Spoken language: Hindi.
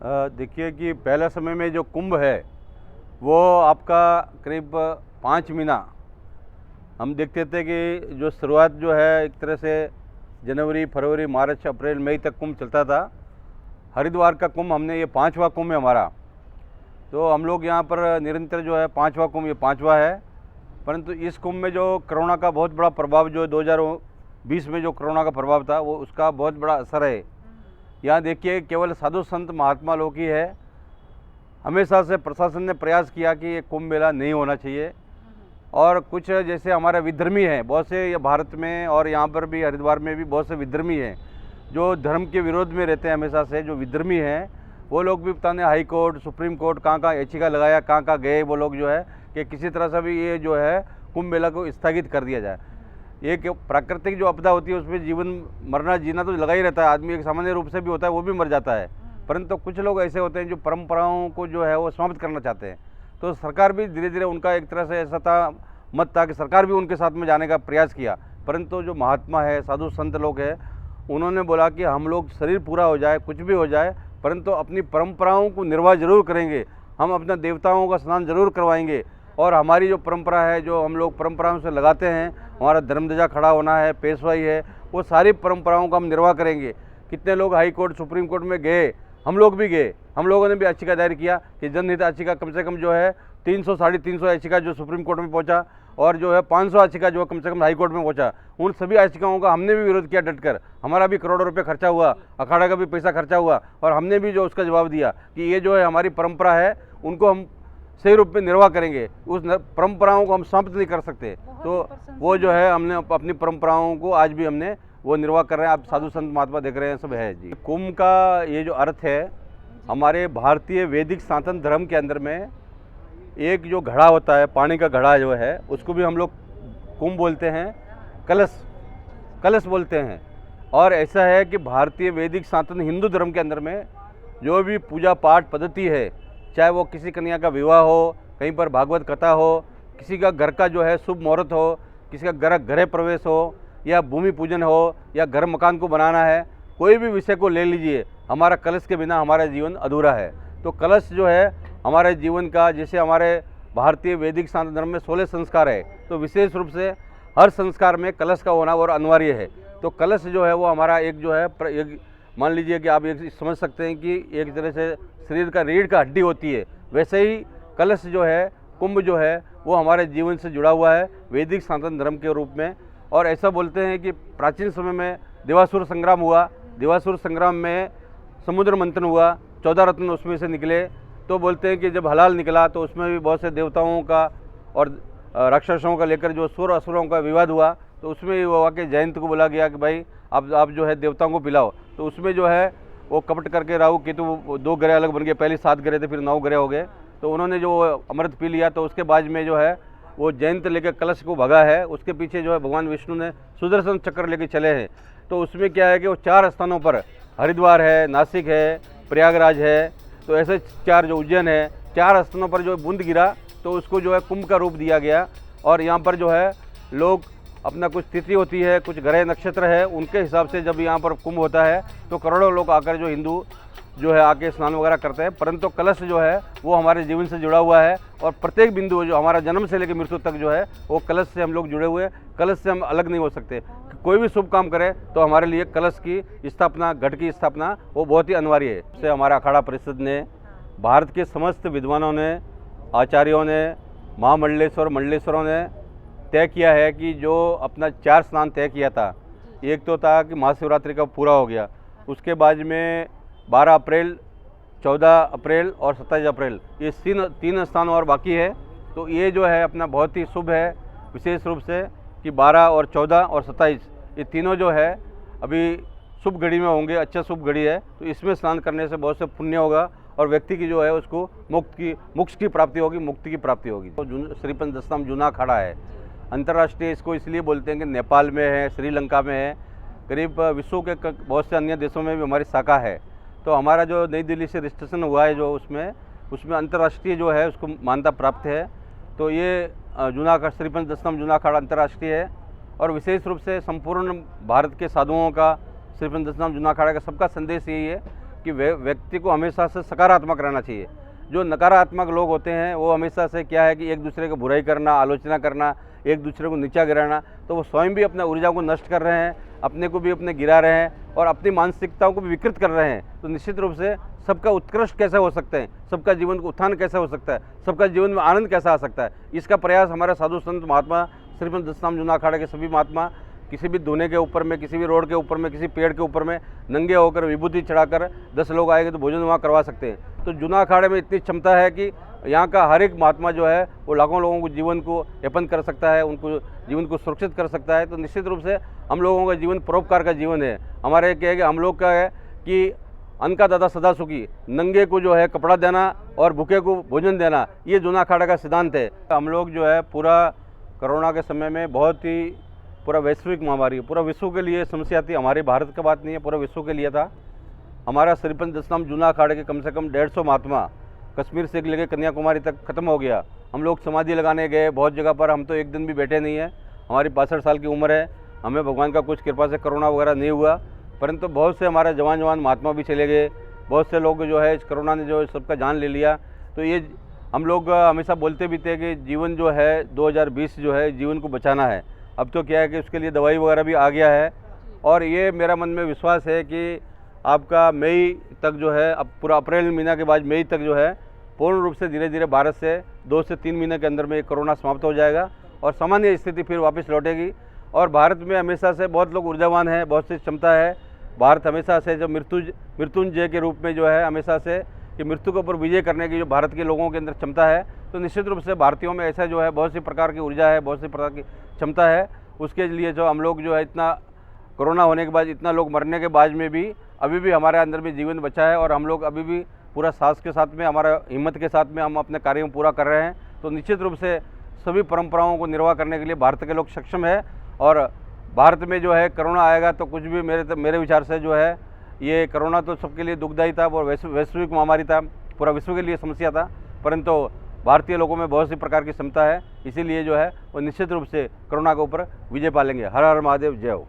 देखिए कि पहले समय में जो कुंभ है वो आपका करीब 5 महीना हम देखते थे कि जो शुरुआत जो है एक तरह से जनवरी, फरवरी, मार्च, अप्रैल, मई तक कुंभ चलता था। हरिद्वार का कुंभ हमने ये 5वां कुंभ है हमारा। तो हम लोग यहाँ पर निरंतर जो है 5वां कुंभ, ये 5वां है। परंतु इस कुंभ में जो कोरोना का बहुत बड़ा प्रभाव, जो 2020 में जो कोरोना का प्रभाव था, वो उसका बहुत बड़ा असर है। यहाँ देखिए केवल साधु संत महात्मा लोग ही है। हमेशा से प्रशासन ने प्रयास किया कि ये कुंभ मेला नहीं होना चाहिए। और कुछ जैसे हमारे विधर्मी हैं बहुत से, ये भारत में और यहाँ पर भी हरिद्वार में भी बहुत से विधर्मी हैं जो धर्म के विरोध में रहते हैं। हमेशा से जो विधर्मी हैं वो लोग भी पता नहीं हाई कोर्ट, सुप्रीम कोर्ट कहाँ कहाँ याचिका लगाया, कहाँ कहाँ गए वो लोग जो है कि किसी तरह से भी ये जो है कुंभ मेला को स्थगित कर दिया जाए। एक प्राकृतिक जो आपदा होती है उसमें जीवन मरना जीना तो लगा ही रहता है। आदमी एक सामान्य रूप से भी होता है, वो भी मर जाता है। परंतु कुछ लोग ऐसे होते हैं जो परंपराओं को जो है वो समाप्त करना चाहते हैं। तो सरकार भी धीरे धीरे, उनका एक तरह से ऐसा था मत था कि सरकार भी उनके साथ में जाने का प्रयास किया। परंतु जो महात्मा है, साधु संत लोग हैं, उन्होंने बोला कि हम लोग शरीर पूरा हो जाए, कुछ भी हो जाए, परंतु अपनी परंपराओं को निर्वाह जरूर करेंगे। हम अपने देवताओं का स्नान जरूर करवाएंगे। और हमारी जो परंपरा है, जो हम लोग परंपराओं से लगाते हैं, हमारा धर्मध्वजा खड़ा होना है, पेशवाई है, वो सारी परंपराओं का हम निर्वाह करेंगे। कितने लोग हाई कोर्ट, सुप्रीम कोर्ट में गए, हम लोग भी गए। हम लोगों ने भी याचिका दायर किया कि जनहित याचिका कम से कम जो है 300 साढ़े 300 याचिका जो सुप्रीम कोर्ट में पहुंचा, और जो है 500 याचिका जो कम से कम हाई कोर्ट में पहुंचा। उन सभी याचिकाओं का हमने भी विरोध किया डटकर। हमारा भी करोड़ों रुपये खर्चा हुआ, अखाड़ा का भी पैसा खर्चा हुआ, और हमने भी जो उसका जवाब दिया कि ये जो है हमारी परंपरा है, उनको हम सही रूप में निर्वाह करेंगे। उस परंपराओं को हम समाप्त नहीं कर सकते। तो वो जो है हमने अपनी परंपराओं को आज भी हमने वो निर्वाह कर रहे हैं। आप साधु संत महात्मा देख रहे हैं, सब है जी। कुंभ का ये जो अर्थ है, हमारे भारतीय वैदिक सनातन धर्म के अंदर में एक जो घड़ा होता है, पानी का घड़ा जो है, उसको भी हम लोग कुंभ बोलते हैं, कलश बोलते हैं। और ऐसा है कि भारतीय वैदिक सनातन हिंदू धर्म के अंदर में जो भी पूजा पाठ पद्धति है, चाहे वो किसी कन्या का विवाह हो, कहीं पर भागवत कथा हो, किसी का घर का जो है शुभ मुहूर्त हो, किसी का गृह प्रवेश हो, या भूमि पूजन हो, या घर मकान को बनाना है, कोई भी विषय को ले लीजिए, हमारा कलश के बिना हमारा जीवन अधूरा है। तो कलश जो है हमारे जीवन का, जैसे हमारे भारतीय वैदिक सनातन धर्म में 16 संस्कार है, तो विशेष रूप से हर संस्कार में कलश का होना और अनिवार्य है। तो कलश जो है वो हमारा एक जो है एक, मान लीजिए कि आप एक समझ सकते हैं कि एक तरह से शरीर का रीढ़ का हड्डी होती है, वैसे ही कलश जो है, कुंभ जो है, वो हमारे जीवन से जुड़ा हुआ है वैदिक सनातन धर्म के रूप में। और ऐसा बोलते हैं कि प्राचीन समय में देवासुर संग्राम हुआ, देवासुर संग्राम में समुद्र मंथन हुआ, 14 रत्न उसमें से निकले। तो बोलते हैं कि जब हलाल निकला तो उसमें भी बहुत से देवताओं का और राक्षसों का लेकर जो सुर असुरों का विवाद हुआ, तो उसमें ये हुआ कि जयंत को बोला गया कि भाई आप जो है देवताओं को पिलाओ। तो उसमें जो है वो कपट करके राहु केतु 2 ग्रह अलग बन गए, पहले 7 ग्रह थे, फिर 9 ग्रह हो गए। तो उन्होंने जो अमृत पी लिया, तो उसके बाद में जो है वो जयंत लेकर कलश को भगा है। उसके पीछे जो है भगवान विष्णु ने सुदर्शन चक्र लेके चले हैं। तो उसमें क्या है कि वो 4 स्थानों पर, हरिद्वार है, नासिक है, प्रयागराज है, तो ऐसे 4 जो उज्जैन है, 4 स्थानों पर जो बूंद गिरा, तो उसको जो है कुंभ का रूप दिया गया। और यहाँ पर जो है लोग अपना कुछ तिथि होती है, कुछ ग्रह नक्षत्र है, उनके हिसाब से जब यहाँ पर कुंभ होता है तो करोड़ों लोग आकर जो हिंदू जो है आके स्नान वगैरह करते हैं। परंतु कलश जो है वो हमारे जीवन से जुड़ा हुआ है, और प्रत्येक बिंदु जो हमारा जन्म से लेकर मृत्यु तक जो है वो कलश से हम लोग जुड़े हुए हैं। कलश से हम अलग नहीं हो सकते। कोई भी शुभ काम करें तो हमारे लिए कलश की स्थापना, घट की स्थापना, वो बहुत ही अनिवार्य है। इससे हमारा अखाड़ा परिषद ने, भारत के समस्त विद्वानों ने, आचार्यों ने, महामंडलेश्वर मंडलेश्वरों ने तय किया है कि जो अपना 4 स्नान तय किया था, एक तो था कि महाशिवरात्रि का पूरा हो गया, उसके बाद में 12 अप्रैल, 14 अप्रैल और 27 अप्रैल, ये 3 स्थान और बाकी है। तो ये जो है अपना बहुत ही शुभ है, विशेष रूप से कि 12 और 14 और 27 ये तीनों जो है अभी शुभ घड़ी में होंगे। अच्छा शुभ घड़ी है, तो इसमें स्नान करने से बहुत से पुण्य होगा, और व्यक्ति की जो है उसको मोक्ष की प्राप्ति होगी, मुक्ति की प्राप्ति होगी। तो श्रीपंच दशनाम जूना अखाड़ा है, अंतर्राष्ट्रीय इसको इसलिए बोलते हैं कि नेपाल में है, श्रीलंका में है, करीब विश्व के बहुत से अन्य देशों में भी हमारी शाखा है। तो हमारा जो नई दिल्ली से रजिस्ट्रेशन हुआ है जो उसमें अंतर्राष्ट्रीय जो है उसको मान्यता प्राप्त है। तो ये जूना अखाड़ा, श्रीपंच दशनाम जूना अखाड़ा अंतर्राष्ट्रीय है, और विशेष रूप से संपूर्ण भारत के साधुओं का श्रीपंच दशनाम जूना अखाड़ा का सबका संदेश यही है कि व्यक्ति को हमेशा से सकारात्मक रहना चाहिए। जो नकारात्मक लोग होते हैं वो हमेशा से क्या है कि एक दूसरे को बुराई करना, आलोचना करना, एक दूसरे को नीचा गिराना, तो वो स्वयं भी अपना ऊर्जा को नष्ट कर रहे हैं, अपने को भी अपने गिरा रहे हैं और अपनी मानसिकताओं को भी विकृत कर रहे हैं। तो निश्चित रूप से सबका उत्कृष्ट कैसे हो सकते हैं, सबका जीवन को उत्थान कैसे हो सकता है, सबका जीवन में आनंद कैसा आ सकता है, इसका प्रयास हमारे साधु संत महात्मा श्रीमंत दशनाम जूना अखाड़े के सभी महात्मा किसी भी धुने के ऊपर में, किसी भी रोड के ऊपर में, किसी पेड़ के ऊपर में नंगे होकर विभूति चढ़ाकर 10 लोग आएंगे तो भोजन वहाँ करवा सकते हैं। तो जूना अखाड़े में इतनी क्षमता है कि यहाँ का हर एक महात्मा जो है वो लाखों लोगों को जीवन को यापन कर सकता है, उनको जीवन को सुरक्षित कर सकता है। तो निश्चित रूप से हम लोगों का जीवन परोपकार का जीवन है। हमारे क्या है कि हम लोग का है कि अन्न का दाता सदा सुखी, नंगे को जो है कपड़ा देना और भूखे को भोजन देना, ये जूना अखाड़ा का सिद्धांत है। हम लोग जो है पूरा कोरोना के समय में बहुत ही पूरा वैश्विक महामारी, पूरा विश्व के लिए समस्या थी, हमारे भारत का बात नहीं है, पूरा विश्व के लिए था। हमारा श्रीपंच दशनाम जूना अखाड़े के कम से कम 150 महात्मा कश्मीर से लेकर कन्याकुमारी तक ख़त्म हो गया। हम लोग समाधि लगाने गए बहुत जगह पर, हम तो एक दिन भी बैठे नहीं है। हमारी 62 साल की उम्र है, हमें भगवान का कुछ कृपा से कोरोना वगैरह नहीं हुआ, परंतु बहुत से हमारे जवान महात्मा भी चले गए, बहुत से लोग जो है इस कोरोना ने जो सबका जान ले लिया। तो ये हम लोग हमेशा बोलते भी थे कि जीवन जो है 2020 जो है जीवन को बचाना है। अब तो क्या है कि उसके लिए दवाई वगैरह भी आ गया है और ये मेरा मन में विश्वास है कि आपका मई तक जो है, अब पूरा अप्रैल महीना के बाद मई तक जो है पूर्ण रूप से धीरे धीरे भारत से 2 से 3 महीने के अंदर में कोरोना समाप्त हो जाएगा और सामान्य स्थिति फिर वापस लौटेगी। और भारत में हमेशा से बहुत लोग ऊर्जावान हैं, बहुत सी क्षमता है। भारत हमेशा से जो मृत्युंजय के रूप में जो है हमेशा से कि मृत्यु के ऊपर विजय करने की जो भारत के लोगों के अंदर क्षमता है, तो निश्चित रूप से भारतीयों में ऐसा जो है बहुत सी प्रकार की ऊर्जा है, बहुत सी प्रकार की क्षमता है। उसके लिए जो हम लोग जो है इतना कोरोना होने के बाद, इतना लोग मरने के बाद में भी अभी भी हमारे अंदर भी जीवन बचा है और हम लोग अभी भी पूरा साहस के साथ में, हमारा हिम्मत के साथ में हम अपने कार्यों को पूरा कर रहे हैं। तो निश्चित रूप से सभी परंपराओं को निर्वाह करने के लिए भारत के लोग सक्षम है और भारत में जो है कोरोना आएगा तो कुछ भी मेरे विचार से जो है ये कोरोना तो सबके लिए दुखदायी था और वैश्विक महामारी था, पूरा विश्व के लिए समस्या था, परंतु भारतीय लोगों में बहुत सी प्रकार की क्षमता है, इसीलिए जो है वो निश्चित रूप से कोरोना के ऊपर विजय पालेंगे। हर हर महादेव, जय हो।